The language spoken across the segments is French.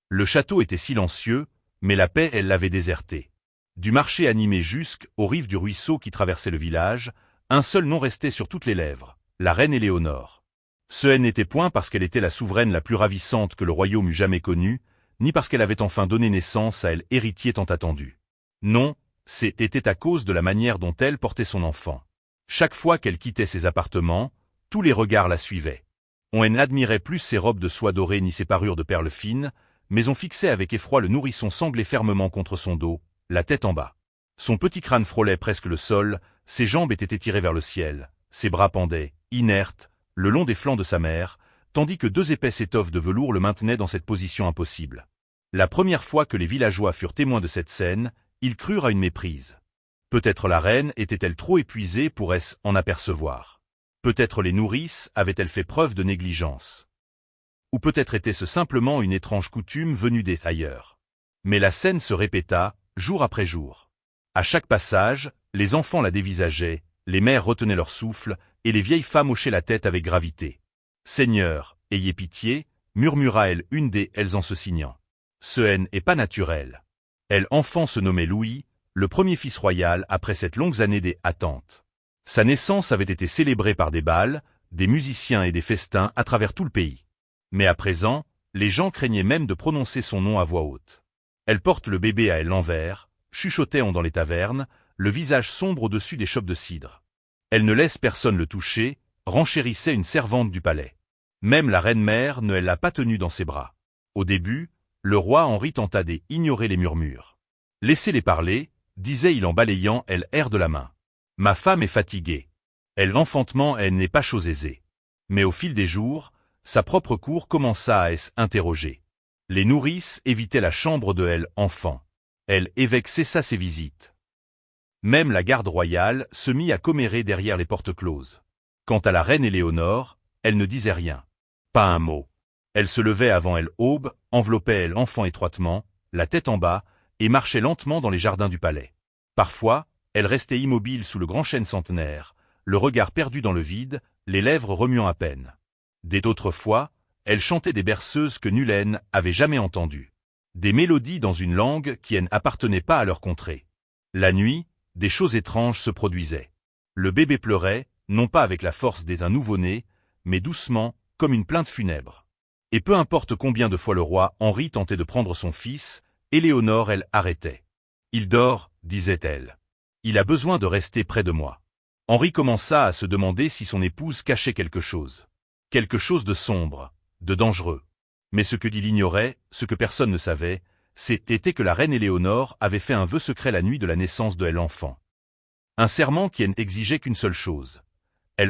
Le château était silencieux, mais la paix, elle l'avait déserté. Du marché animé jusqu'aux rives du ruisseau qui traversait le village, un seul nom restait sur toutes les lèvres, la reine Éléonore. Ce n'était point parce qu'elle était la souveraine la plus ravissante que le royaume eût jamais connue, ni parce qu'elle avait enfin donné naissance à elle héritier tant attendu. Non, c'était à cause de la manière dont elle portait son enfant. Chaque fois qu'elle quittait ses appartements, tous les regards la suivaient. On n'admirait plus ses robes de soie dorée ni ses parures de perles fines, mais on fixait avec effroi le nourrisson sanglé fermement contre son dos, la tête en bas. Son petit crâne frôlait presque le sol, ses jambes étaient étirées vers le ciel, ses bras pendaient, inertes, le long des flancs de sa mère, tandis que deux épaisses étoffes de velours le maintenaient dans cette position impossible. La première fois que les villageois furent témoins de cette scène, ils crurent à une méprise. Peut-être la reine était-elle trop épuisée pour en apercevoir. Peut-être les nourrices avaient-elles fait preuve de négligence. Ou peut-être était-ce simplement une étrange coutume venue d'ailleurs. Mais la scène se répéta, jour après jour. À chaque passage, les enfants la dévisageaient, les mères retenaient leur souffle, et les vieilles femmes hochaient la tête avec gravité. « Seigneur, ayez pitié », murmura-elle une des elles en se signant. Ce n'est pas naturel. Elle enfant se nommait Louis, le premier fils royal après cette longue année des attentes. Sa naissance avait été célébrée par des bals, des musiciens et des festins à travers tout le pays. Mais à présent, les gens craignaient même de prononcer son nom à voix haute. Elle porte le bébé à elle l'envers, chuchotait-on dans les tavernes, le visage sombre au-dessus des chopes de cidre. Elle ne laisse personne le toucher, renchérissait une servante du palais. Même la reine-mère ne l'a pas tenue dans ses bras. Au début, le roi Henri tenta d'ignorer les murmures. « Laissez-les parler », disait-il en balayant l'air de la main. « Ma femme est fatiguée. L'enfantement n'est pas chose aisée. » Mais au fil des jours, sa propre cour commença à s'interroger. Les nourrices évitaient la chambre de l'enfant. L'évêque cessa ses visites. Même la garde royale se mit à commérer derrière les portes closes. Quant à la reine Éléonore, elle ne disait rien. Pas un mot. Elle se levait avant l'aube, enveloppait l'enfant étroitement, la tête en bas, et marchait lentement dans les jardins du palais. Parfois, elle restait immobile sous le grand chêne centenaire, le regard perdu dans le vide, les lèvres remuant à peine. D'autres fois, elle chantait des berceuses que nulle avait jamais entendues. Des mélodies dans une langue qui n'appartenait pas à leur contrée. La nuit, des choses étranges se produisaient. Le bébé pleurait, non pas avec la force d'un nouveau-né, mais doucement, comme une plainte funèbre. Et peu importe combien de fois le roi Henri tentait de prendre son fils, Éléonore, arrêtait. « Il dort, disait-elle. Il a besoin de rester près de moi. » Henri commença à se demander si son épouse cachait quelque chose. Quelque chose de sombre, de dangereux. Mais ce que dit l'ignorait, ce que personne ne savait, c'était que la reine Éléonore avait fait un vœu secret la nuit de la naissance de l'enfant. Un serment qui n'exigeait qu'une seule chose.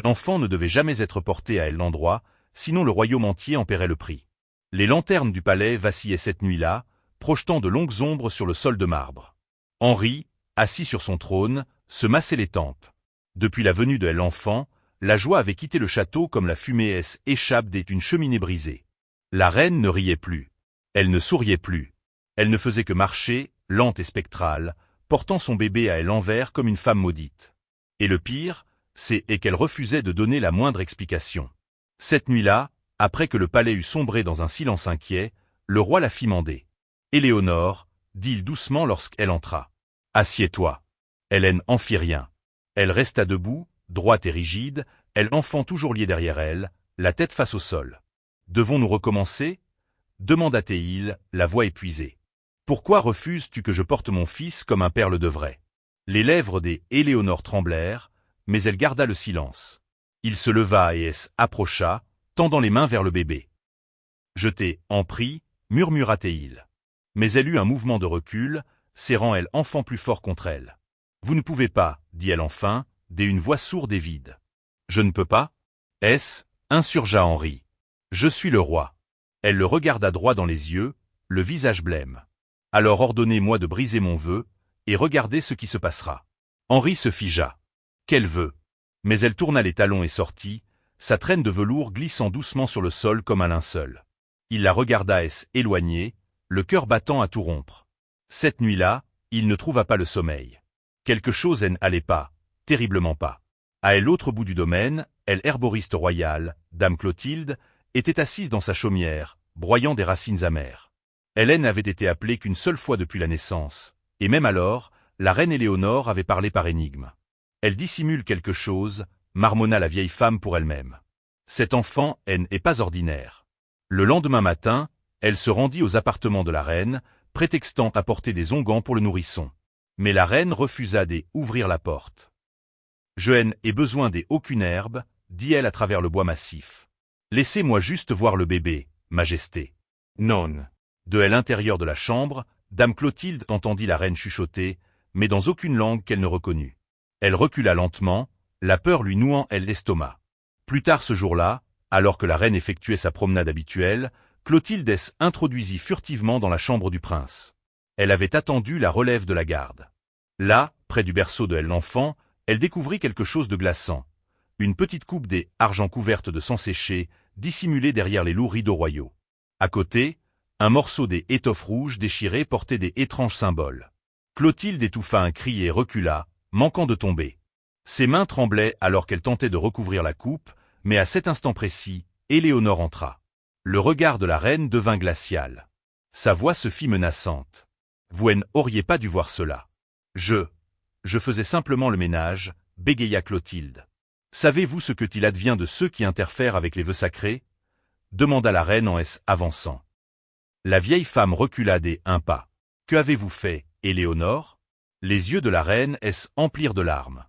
L'enfant ne devait jamais être porté à l'endroit, sinon le royaume entier en paierait le prix. Les lanternes du palais vacillaient cette nuit-là, projetant de longues ombres sur le sol de marbre. Henri, assis sur son trône, se massait les tempes. Depuis la venue de l'enfant, la joie avait quitté le château comme la fumée échappe d'une cheminée brisée. La reine ne riait plus. Elle ne souriait plus. Elle ne faisait que marcher, lente et spectrale, portant son bébé à l'envers comme une femme maudite. Et le pire, c'est qu'elle refusait de donner la moindre explication. Cette nuit-là, après que le palais eut sombré dans un silence inquiet, le roi la fit mander. « Éléonore, dit-il doucement lorsqu'elle entra. Assieds-toi. » Elle n'en fit rien. Elle resta debout, droite et rigide, l'enfant toujours lié derrière elle, la tête face au sol. « Devons-nous recommencer » demanda-t-il, la voix épuisée. « Pourquoi refuses-tu que je porte mon fils comme un père le devrait ?» Les lèvres d'Éléonore tremblèrent, mais elle garda le silence. Il se leva et approcha, tendant les mains vers le bébé. « Je t'ai prie, murmura-t-il. Mais elle eut un mouvement de recul, serrant l'enfant plus fort contre elle. « Vous ne pouvez pas, dit-elle enfin, d'une voix sourde et vide. « Je ne peux pas ?» insurgea Henri. « Je suis le roi. » Elle le regarda droit dans les yeux, le visage blême. « Alors ordonnez-moi de briser mon vœu, et regardez ce qui se passera. » Henri se figea. Quel vœu? Mais elle tourna les talons et sortit, sa traîne de velours glissant doucement sur le sol comme un linceul. Il la regarda éloignée, le cœur battant à tout rompre. Cette nuit-là, il ne trouva pas le sommeil. Quelque chose n'allait pas, terriblement pas. À l'autre bout du domaine, l'herboriste royale, dame Clotilde, était assise dans sa chaumière, broyant des racines amères. Hélène avait été appelée qu'une seule fois depuis la naissance, et même alors, la reine Éléonore avait parlé par énigme. Elle dissimule quelque chose, marmonna la vieille femme pour elle-même. Cet enfant, n'est pas ordinaire. Le lendemain matin, elle se rendit aux appartements de la reine, prétextant apporter des onguents pour le nourrisson. Mais la reine refusa d'ouvrir la porte. « Je n'ai besoin d'aucune herbe, dit-elle à travers le bois massif. Laissez-moi juste voir le bébé, majesté. Non. De l'intérieur de la chambre, dame Clotilde entendit la reine chuchoter, mais dans aucune langue qu'elle ne reconnut. Elle recula lentement, la peur lui nouant l'estomac. Plus tard ce jour-là, alors que la reine effectuait sa promenade habituelle, Clotilde introduisit furtivement dans la chambre du prince. Elle avait attendu la relève de la garde. Là, près du berceau de l'enfant, elle découvrit quelque chose de glaçant. Une petite coupe d'argent couverte de sang séché, dissimulée derrière les lourds rideaux royaux. À côté, un morceau d'étoffe rouge déchirée portait d'étranges symboles. Clotilde étouffa un cri et recula, manquant de tomber. Ses mains tremblaient alors qu'elle tentait de recouvrir la coupe, mais à cet instant précis, Éléonore entra. Le regard de la reine devint glacial. Sa voix se fit menaçante. « Vous n'auriez pas dû voir cela. Je faisais simplement le ménage, bégaya Clotilde. Savez-vous ce qu'il advient de ceux qui interfèrent avec les vœux sacrés ? Demanda la reine en avançant. La vieille femme recula un pas. Que avez-vous fait, Éléonore ? Les yeux de la reine emplirent de larmes.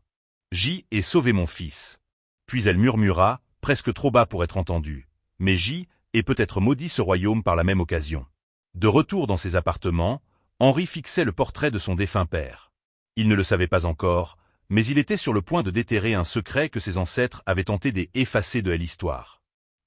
J'y ai sauvé mon fils. Puis elle murmura, presque trop bas pour être entendue. Mais j'y ai peut-être maudit ce royaume par la même occasion. De retour dans ses appartements, Henri fixait le portrait de son défunt père. Il ne le savait pas encore, mais il était sur le point de déterrer un secret que ses ancêtres avaient tenté d'effacer de l'histoire.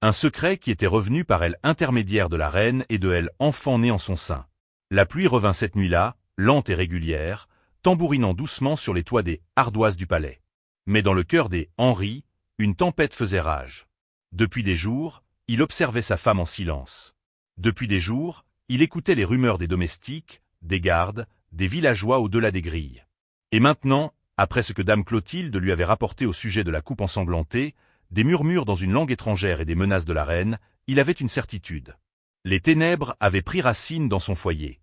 Un secret qui était revenu par intermédiaire de la reine et de enfant né en son sein. La pluie revint cette nuit-là, lente et régulière, tambourinant doucement sur les toits des ardoises du palais. Mais dans le cœur Henri, une tempête faisait rage. Depuis des jours, il observait sa femme en silence. Depuis des jours, il écoutait les rumeurs des domestiques, des gardes, des villageois au-delà des grilles. Et maintenant, après ce que dame Clotilde lui avait rapporté au sujet de la coupe ensanglantée, des murmures dans une langue étrangère et des menaces de la reine, il avait une certitude. Les ténèbres avaient pris racine dans son foyer.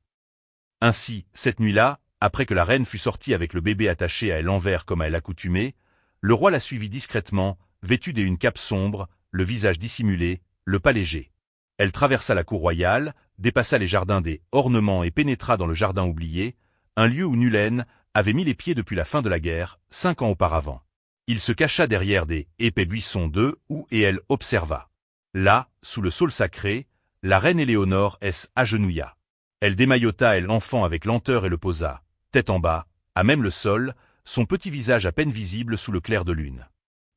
Ainsi, cette nuit-là, après que la reine fut sortie avec le bébé attaché à l'envers comme à l'accoutumée, le roi la suivit discrètement, vêtue d'une cape sombre, le visage dissimulé, le pas léger. Elle traversa la cour royale, dépassa les jardins des ornements et pénétra dans le jardin oublié, un lieu où nul avait mis les pieds depuis la fin de la guerre, 5 ans auparavant. Il se cacha derrière des épais buissons où elle observa. Là, sous le saule sacré, la reine Éléonore agenouilla. Elle démaillota l'enfant avec lenteur et le posa, tête en bas, à même le sol, son petit visage à peine visible sous le clair de lune.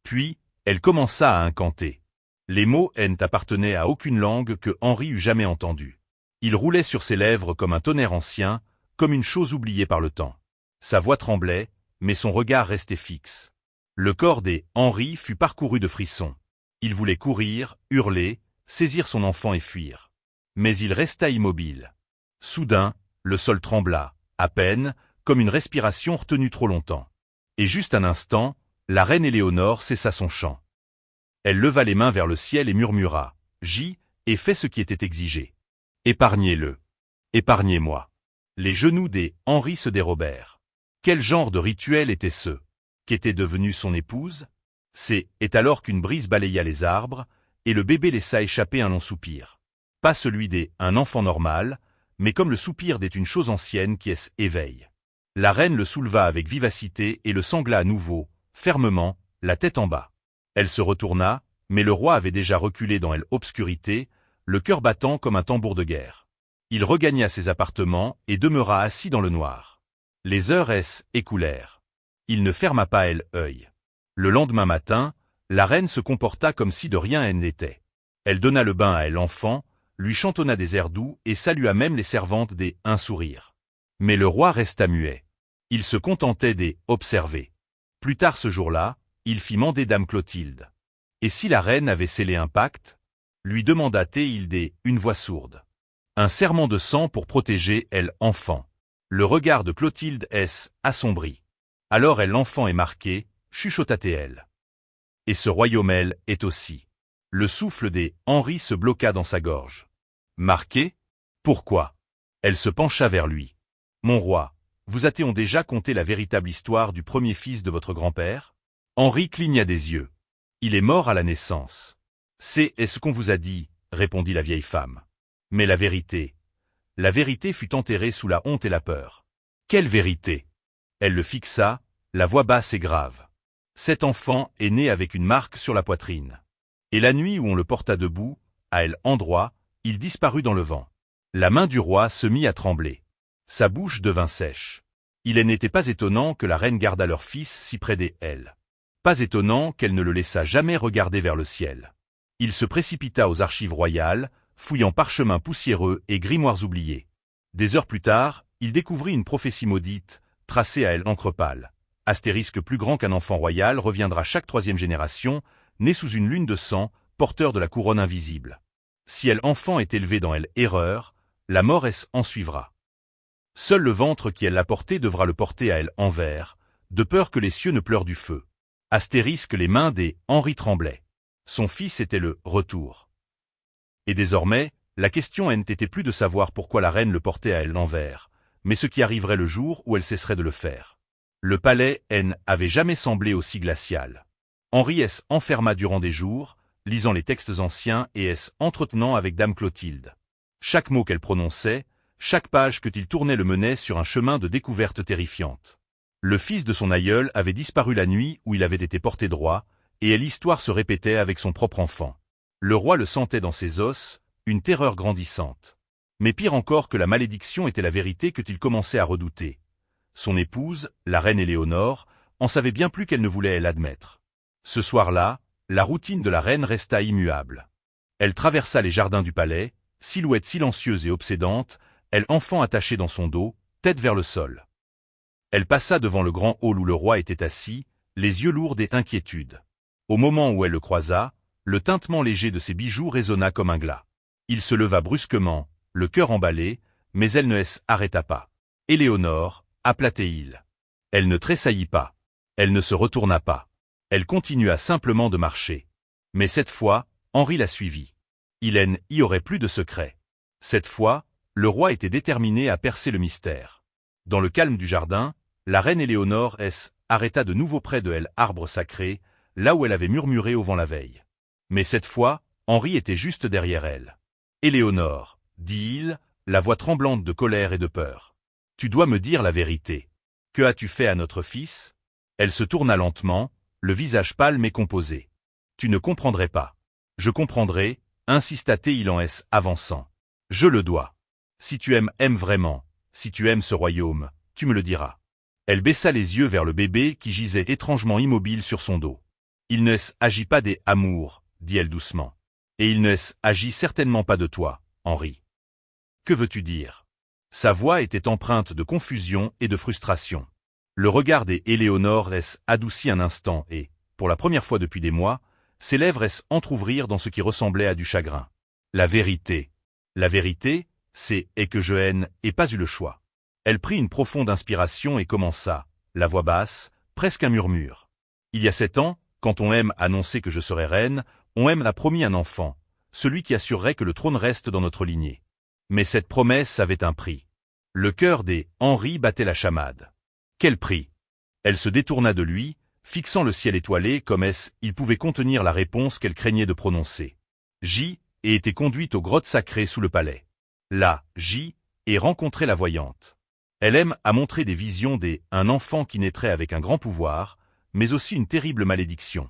Puis, elle commença à incanter. Les mots n'appartenaient à aucune langue que Henri eût jamais entendue. Ils roulaient sur ses lèvres comme un tonnerre ancien, comme une chose oubliée par le temps. Sa voix tremblait, mais son regard restait fixe. Le corps Henri fut parcouru de frissons. Il voulait courir, hurler, saisir son enfant et fuir. Mais il resta immobile. Soudain, le sol trembla, à peine, comme une respiration retenue trop longtemps. Et juste un instant, la reine Éléonore cessa son chant. Elle leva les mains vers le ciel et murmura « J'y ai fait ce qui était exigé. Épargnez-le. Épargnez-moi. » Les genoux Henri se dérobèrent. Quel genre de rituel était-ce? Qu'était devenue son épouse? C'est alors qu'une brise balaya les arbres, et le bébé laissa échapper un long soupir. Pas celui un enfant normal, mais comme le soupir d'une chose ancienne qui éveille. La reine le souleva avec vivacité et le sangla à nouveau, fermement, la tête en bas. Elle se retourna, mais le roi avait déjà reculé dans l'obscurité, le cœur battant comme un tambour de guerre. Il regagna ses appartements et demeura assis dans le noir. Les heures écoulèrent. Il ne ferma pas l'œil. Le lendemain matin, la reine se comporta comme si de rien n'était. Elle donna le bain à l'enfant, lui chantonna des airs doux et salua même les servantes un sourire. Mais le roi resta muet. Il se contentait d'observer. Plus tard ce jour-là, il fit mander dame Clotilde. Et si la reine avait scellé un pacte? Lui demanda-t-il une voix sourde. Un serment de sang pour protéger l'enfant. Le regard de Clotilde assombri. Alors l'enfant est marqué, chuchota-t-elle. Et ce royaume est aussi. Le souffle Henri se bloqua dans sa gorge. Marqué? Pourquoi? Elle se pencha vers lui. Mon roi, vous a-t-on déjà conté la véritable histoire du premier fils de votre grand-père? Henri cligna des yeux. Il est mort à la naissance. C'est ce qu'on vous a dit, répondit la vieille femme. Mais la vérité fut enterrée sous la honte et la peur. Quelle vérité? Elle le fixa, la voix basse et grave. Cet enfant est né avec une marque sur la poitrine. Et la nuit où on le porta debout, à elle endroit, il disparut dans le vent. La main du roi se mit à trembler. Sa bouche devint sèche. Il n'était pas étonnant que la reine gardât leur fils si près d'elle. Pas étonnant qu'elle ne le laissât jamais regarder vers le ciel. Il se précipita aux archives royales, fouillant parchemins poussiéreux et grimoires oubliés. Des heures plus tard, il découvrit une prophétie maudite, tracée à elle encre pâle. Astérisque plus grand qu'un enfant royal reviendra chaque 3e génération, né sous une lune de sang, porteur de la couronne invisible. Si elle enfant est élevé dans elle erreur, la mort en suivra. Seul le ventre qui elle l'a porté devra le porter à elle envers, de peur que les cieux ne pleurent du feu. Astérisque les mains des Henri tremblaient. Son fils était le retour. Et désormais, la question n'était plus de savoir pourquoi la reine le portait à elle l'envers, mais ce qui arriverait le jour où elle cesserait de le faire. Le palais avait jamais semblé aussi glacial. Henri enferma durant des jours, lisant les textes anciens et entretenant avec dame Clotilde. Chaque mot qu'elle prononçait, chaque page que il tournait le menait sur un chemin de découverte terrifiante. Le fils de son aïeul avait disparu la nuit où il avait été porté droit, et l'histoire se répétait avec son propre enfant. Le roi le sentait dans ses os, une terreur grandissante. Mais pire encore que la malédiction était la vérité que il commençait à redouter. Son épouse, la reine Éléonore, en savait bien plus qu'elle ne voulait l'admettre. Ce soir-là, la routine de la reine resta immuable. Elle traversa les jardins du palais, silhouette silencieuse et obsédante, elle enfant attachée dans son dos, tête vers le sol. Elle passa devant le grand hall où le roi était assis, les yeux lourds d'inquiétude. Au moment où elle le croisa, le tintement léger de ses bijoux résonna comme un glas. Il se leva brusquement, le cœur emballé, mais elle ne s'arrêta pas. Éléonore, appela-t-il. Elle ne tressaillit pas. Elle ne se retourna pas. Elle continua simplement de marcher. Mais cette fois, Henri la suivit. Il y aurait plus de secret. Cette fois, le roi était déterminé à percer le mystère. Dans le calme du jardin, la reine Éléonore arrêta de nouveau près de elle, arbre sacré, là où elle avait murmuré au vent la veille. Mais cette fois, Henri était juste derrière elle. Éléonore, dit-il, la voix tremblante de colère et de peur. Tu dois me dire la vérité. Que as-tu fait à notre fils? Elle se tourna lentement, le visage pâle mais composé. Tu ne comprendrais pas. Je comprendrai, insista-t-il en avançant. Je le dois. Si tu aimes vraiment, si tu aimes ce royaume, tu me le diras. Elle baissa les yeux vers le bébé qui gisait étrangement immobile sur son dos. Il ne s'agit pas des amours, dit-elle doucement. Et il ne s'agit certainement pas de toi, Henri. Que veux-tu dire? Sa voix était empreinte de confusion et de frustration. Le regard d'Éléonore adoucit un instant et, pour la première fois depuis des mois, ses lèvres entr'ouvrirent dans ce qui ressemblait à du chagrin. La vérité. La vérité, c'est que je n'ai pas eu le choix. Elle prit une profonde inspiration et commença, la voix basse, presque un murmure. Il y a 7 ans, quand on annoncer que je serais reine, on a promis un enfant, celui qui assurerait que le trône reste dans notre lignée. Mais cette promesse avait un prix. Le cœur d'Henri battait la chamade. Quel prix? Elle se détourna de lui, fixant le ciel étoilé comme il pouvait contenir la réponse qu'elle craignait de prononcer. Et était conduite aux grottes sacrées sous le palais. Là, et rencontrait la voyante. Elle aime à montrer des visions un enfant qui naîtrait avec un grand pouvoir, mais aussi une terrible malédiction.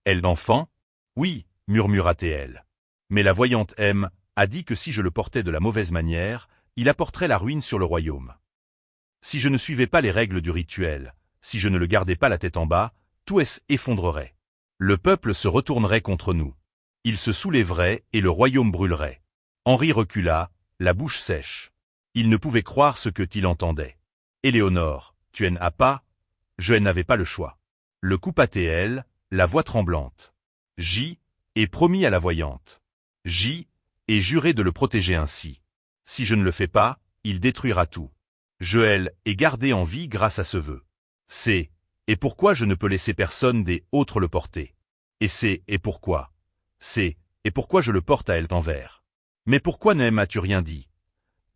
Elle d'enfant? Oui, murmura-t-elle. Mais la voyante a dit que si je le portais de la mauvaise manière, il apporterait la ruine sur le royaume. Si je ne suivais pas les règles du rituel, si je ne le gardais pas la tête en bas, tout effondrerait. Le peuple se retournerait contre nous. Il se soulèverait et le royaume brûlerait. Henri recula, la bouche sèche. Il ne pouvait croire ce qu'il entendait. Éléonore, tu n'as pas? Je n'avais pas le choix. Le coupa-t-elle, la voix tremblante. Et promis à la voyante. Et juré de le protéger ainsi. Si je ne le fais pas, il détruira tout. Je est gardé en vie grâce à ce vœu. Et pourquoi je ne peux laisser personne autres le porter. Et pourquoi. Et pourquoi je le porte à elle envers. Mais pourquoi m'as-tu rien dit?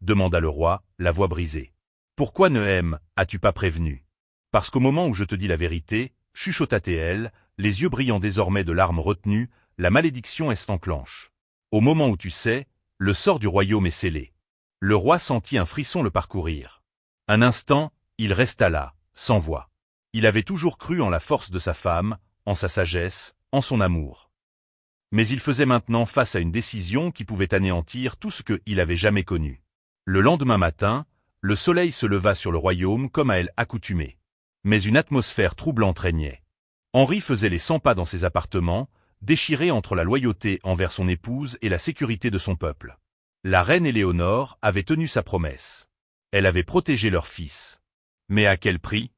demanda le roi, la voix brisée. Pourquoi Nehem as-tu pas prévenu? Parce qu'au moment où je te dis la vérité, chuchota Théel, les yeux brillant désormais de larmes retenues, la malédiction s'enclenche. Au moment où tu sais, le sort du royaume est scellé. Le roi sentit un frisson le parcourir. Un instant, il resta là, sans voix. Il avait toujours cru en la force de sa femme, en sa sagesse, en son amour. Mais il faisait maintenant face à une décision qui pouvait anéantir tout ce qu'il avait jamais connu. Le lendemain matin, le soleil se leva sur le royaume comme à elle accoutumée. Mais une atmosphère troublante régnait. Henri faisait les 100 pas dans ses appartements, déchiré entre la loyauté envers son épouse et la sécurité de son peuple. La reine Éléonore avait tenu sa promesse. Elle avait protégé leur fils. Mais à quel prix?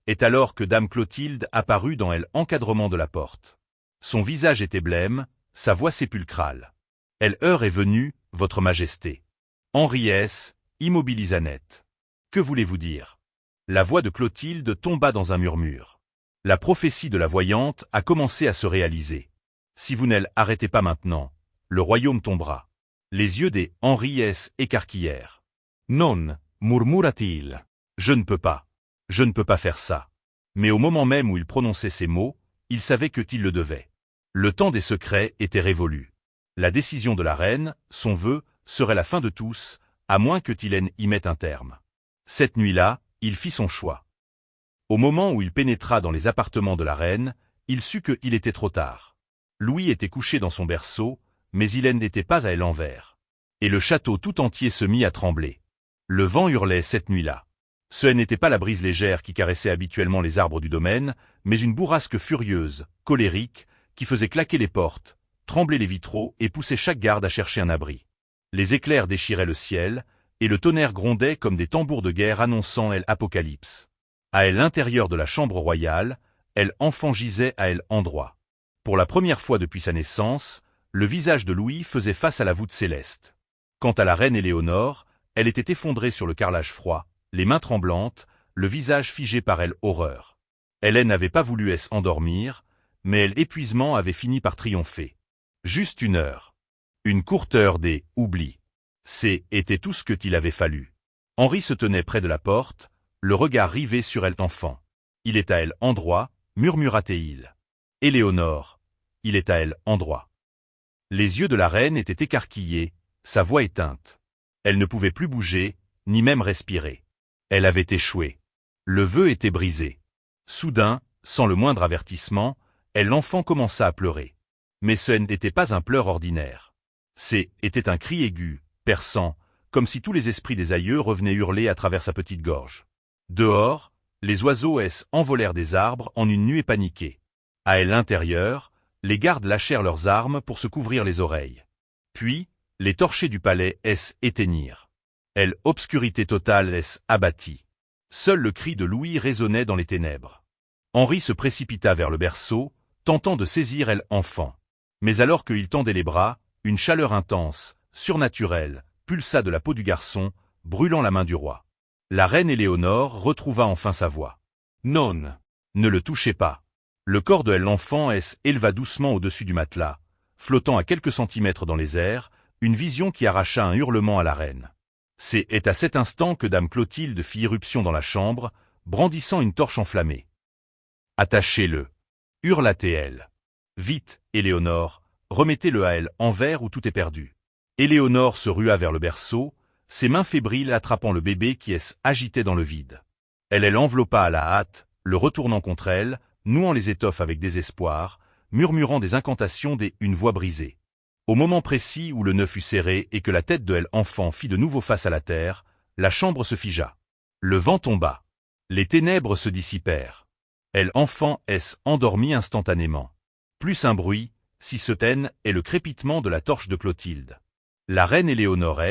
Est alors que dame Clotilde apparut dans l'encadrement de la porte. Son visage était blême, sa voix sépulcrale. L'heure est venue, votre majesté. Henri immobilisa net. Que voulez-vous dire? La voix de Clotilde tomba dans un murmure. La prophétie de la voyante a commencé à se réaliser. Si vous n'arrêtez pas maintenant, le royaume tombera. Les yeux des Henri écarquillèrent. Non, murmura-t-il. Je ne peux pas. Je ne peux pas faire ça. Mais au moment même où il prononçait ces mots, il savait qu'il le devait. Le temps des secrets était révolu. La décision de la reine, son vœu, serait la fin de tous, à moins que Tylène y mette un terme. Cette nuit-là, il fit son choix. Au moment où il pénétra dans les appartements de la reine, il sut qu'il était trop tard. Louis était couché dans son berceau, mais Hélène n'était pas à l'envers. Et le château tout entier se mit à trembler. Le vent hurlait cette nuit-là. Ce n'était pas la brise légère qui caressait habituellement les arbres du domaine, mais une bourrasque furieuse, colérique, qui faisait claquer les portes, trembler les vitraux et pousser chaque garde à chercher un abri. Les éclairs déchiraient le ciel, et le tonnerre grondait comme des tambours de guerre annonçant l'apocalypse. À l'intérieur de la chambre royale, l'enfant gisait à endroit. Pour la première fois depuis sa naissance, le visage de Louis faisait face à la voûte céleste. Quant à la reine Éléonore, elle était effondrée sur le carrelage froid, les mains tremblantes, le visage figé par horreur. Elle n'avait pas voulu endormir, mais l'épuisement avait fini par triompher. Juste une heure. Une courte heure des oublis. Était tout ce qu'il avait fallu. Henri se tenait près de la porte, le regard rivé sur l'enfant. Il est à endroit, murmura-t-il. Éléonore. Il est à endroit. Les yeux de la reine étaient écarquillés, sa voix éteinte. Elle ne pouvait plus bouger, ni même respirer. Elle avait échoué. Le vœu était brisé. Soudain, sans le moindre avertissement, l'enfant commença à pleurer. Mais ce n'était pas un pleur ordinaire. Était un cri aigu, perçant, comme si tous les esprits des aïeux revenaient hurler à travers sa petite gorge. Dehors, les oiseaux envolèrent des arbres en une nuée paniquée. À l'intérieur, les gardes lâchèrent leurs armes pour se couvrir les oreilles. Puis, les torchers du palais éteignirent. Obscurité totale abattie. Seul le cri de Louis résonnait dans les ténèbres. Henri se précipita vers le berceau, tentant de saisir l'enfant. Mais alors qu'il tendait les bras, une chaleur intense, surnaturelle, pulsa de la peau du garçon, brûlant la main du roi. La reine Éléonore retrouva enfin sa voix. Non. Ne le touchez pas. Le corps de l'enfant éleva doucement au-dessus du matelas, flottant à quelques centimètres dans les airs, une vision qui arracha un hurlement à la reine. C'est à cet instant que dame Clotilde fit irruption dans la chambre, brandissant une torche enflammée. Attachez-le. Hurla-t-elle. Vite, Éléonore, remettez-le à envers ou tout est perdu. Éléonore se rua vers le berceau, ses mains fébriles attrapant le bébé qui agitait dans le vide. Elle l'enveloppa à la hâte, le retournant contre elle, nouant les étoffes avec désespoir, murmurant des incantations une voix brisée. Au moment précis où le nœud fut serré et que la tête de l'enfant fit de nouveau face à la terre, la chambre se figea. Le vent tomba. Les ténèbres se dissipèrent. L'enfant endormi instantanément. Plus un bruit, si certain est le crépitement de la torche de Clotilde. La reine Éléonore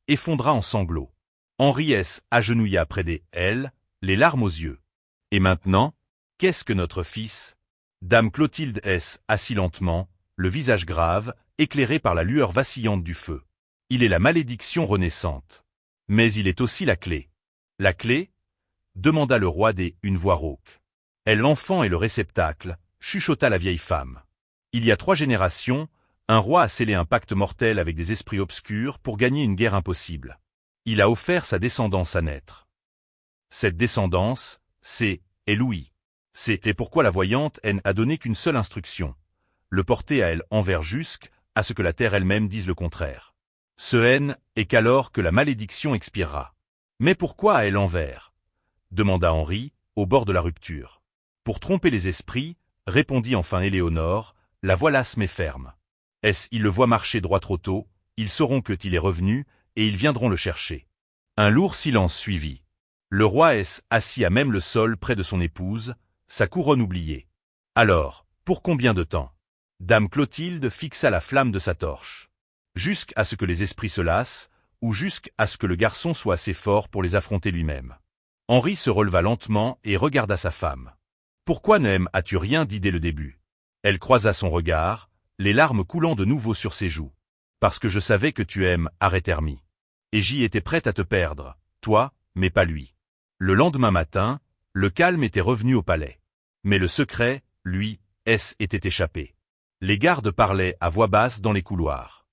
effondra en sanglots. Henri agenouilla près d'elle, les larmes aux yeux. Et maintenant, qu'est-ce que notre fils? Dame Clotilde assit lentement, le visage grave, éclairé par la lueur vacillante du feu. Il est la malédiction renaissante. Mais il est aussi la clé. La clé? Demanda le roi une voix rauque. L'enfant est le réceptacle, chuchota la vieille femme. Il y a 3 générations, Un roi a scellé un pacte mortel avec des esprits obscurs pour gagner une guerre impossible. Il a offert sa descendance à naître. Cette descendance, est Louis. C'était pourquoi la voyante N a donné qu'une seule instruction. Le porter à elle envers jusqu'à ce que la terre elle-même dise le contraire. Ce N est qu'alors que la malédiction expirera. Mais pourquoi à elle envers? Demanda Henri, au bord de la rupture. Pour tromper les esprits, répondit enfin Éléonore, la voix lasse mais ferme. Ils le voient marcher droit trop tôt, ils sauront que il est revenu, et ils viendront le chercher. Un lourd silence suivit. Le roi assis à même le sol près de son épouse, sa couronne oubliée. Alors, pour combien de temps? Dame Clotilde fixa la flamme de sa torche. Jusqu'à ce que les esprits se lassent, ou jusqu'à ce que le garçon soit assez fort pour les affronter lui-même. Henri se releva lentement et regarda sa femme. « Pourquoi n'aimes-tu rien dit dès le début ?» Elle croisa son regard, les larmes coulant de nouveau sur ses joues. « Parce que je savais que tu aimes, arrête Hermie. Et j'y étais prête à te perdre, toi, mais pas lui. » Le lendemain matin, le calme était revenu au palais. Mais le secret, lui, était échappé. Les gardes parlaient à voix basse dans les couloirs.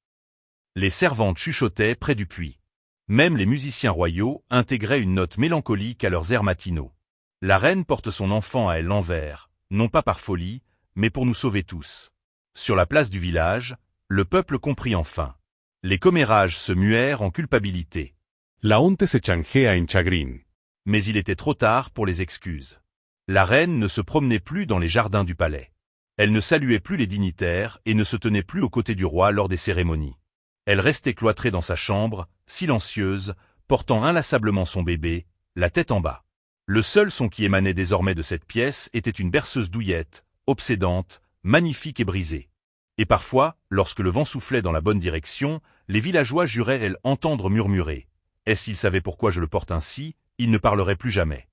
Les servantes chuchotaient près du puits. Même les musiciens royaux intégraient une note mélancolique à leurs airs matinaux. La reine porte son enfant à elle l'envers, non pas par folie, mais pour nous sauver tous. Sur la place du village, le peuple comprit enfin. Les commérages se muèrent en culpabilité. Laonte se chanjea en chagrin. Mais il était trop tard pour les excuses. La reine ne se promenait plus dans les jardins du palais. Elle ne saluait plus les dignitaires et ne se tenait plus aux côtés du roi lors des cérémonies. Elle restait cloîtrée dans sa chambre, silencieuse, portant inlassablement son bébé, la tête en bas. Le seul son qui émanait désormais de cette pièce était une berceuse douillette, obsédante, magnifique et brisée. Et parfois, lorsque le vent soufflait dans la bonne direction, les villageois juraient entendre murmurer. S'il savait pourquoi je le porte ainsi, il ne parlerait plus jamais.